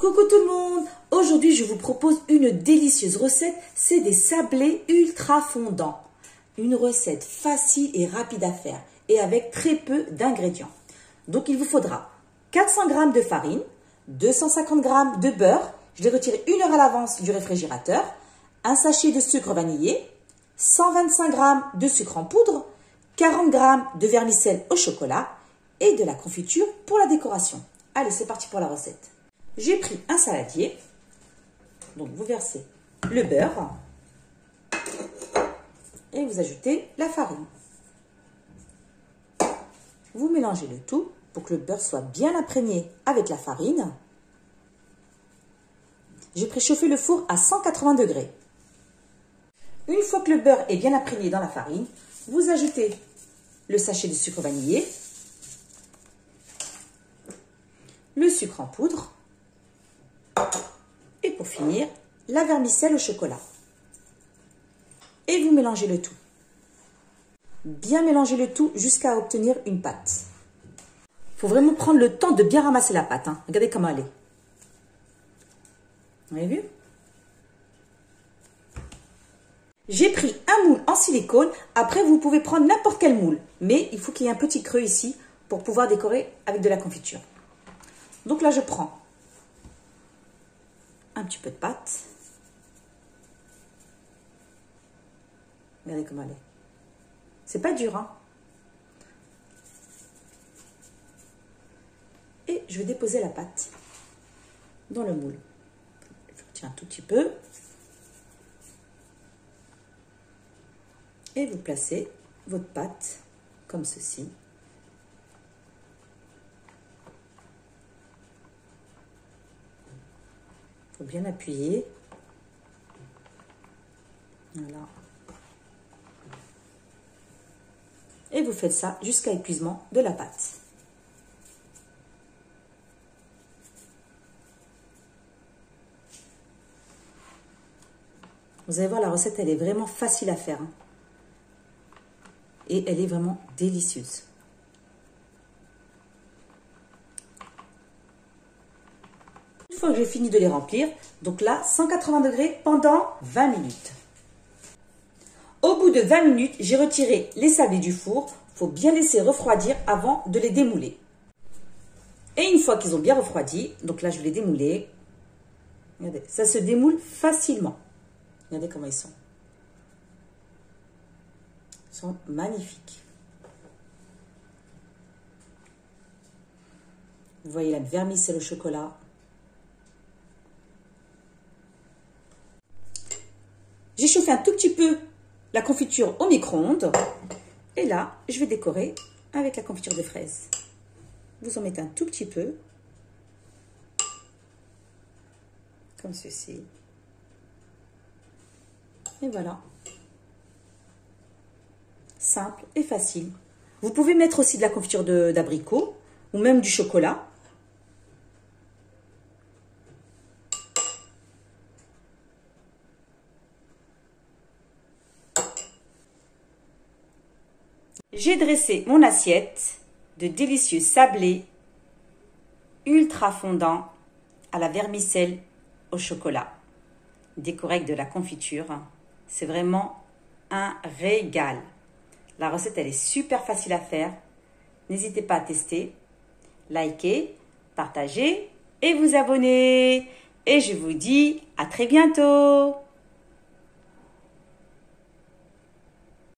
Coucou tout le monde! Aujourd'hui, je vous propose une délicieuse recette. C'est des sablés ultra fondants. Une recette facile et rapide à faire et avec très peu d'ingrédients. Donc, il vous faudra 400 g de farine, 250 g de beurre. Je l'ai retiré 1 heure à l'avance du réfrigérateur. Un sachet de sucre vanillé, 125 g de sucre en poudre, 40 g de vermicelle au chocolat et de la confiture pour la décoration. Allez, c'est parti pour la recette. J'ai pris un saladier, donc vous versez le beurre et vous ajoutez la farine. Vous mélangez le tout pour que le beurre soit bien imprégné avec la farine. J'ai préchauffé le four à 180 degrés. Une fois que le beurre est bien imprégné dans la farine, vous ajoutez le sachet de sucre vanillé, le sucre en poudre, et pour finir, la vermicelle au chocolat. Et vous mélangez le tout. Bien mélanger le tout jusqu'à obtenir une pâte. Il faut vraiment prendre le temps de bien ramasser la pâte. Regardez comment elle est. Vous avez vu? J'ai pris un moule en silicone. Après, vous pouvez prendre n'importe quel moule. Mais il faut qu'il y ait un petit creux ici pour pouvoir décorer avec de la confiture. Donc là, je prends un petit peu de pâte. Regardez comment elle est. C'est pas dur, hein? Et je vais déposer la pâte dans le moule. Je retiens un tout petit peu. Et vous placez votre pâte comme ceci. Il faut bien appuyer. Voilà. Et vous faites ça jusqu'à épuisement de la pâte. Vous allez voir, la recette, elle est vraiment facile à faire. Et elle est vraiment délicieuse. Une fois que j'ai fini de les remplir, donc là, 180 degrés pendant 20 minutes. Au bout de 20 minutes, j'ai retiré les sablés du four. Il faut bien laisser refroidir avant de les démouler. Et une fois qu'ils ont bien refroidi, donc là, je vais les démouler. Regardez, ça se démoule facilement. Regardez comment ils sont. Ils sont magnifiques. Vous voyez la vermicelle au chocolat. J'ai chauffé un tout petit peu la confiture au micro-ondes. Et là, je vais décorer avec la confiture de fraises. Vous en mettez un tout petit peu. Comme ceci. Et voilà. Simple et facile. Vous pouvez mettre aussi de la confiture d'abricot ou même du chocolat. J'ai dressé mon assiette de délicieux sablés ultra fondants à la vermicelle au chocolat, décoré avec de la confiture. C'est vraiment un régal. La recette, elle est super facile à faire. N'hésitez pas à tester, liker, partager et vous abonner. Et je vous dis à très bientôt.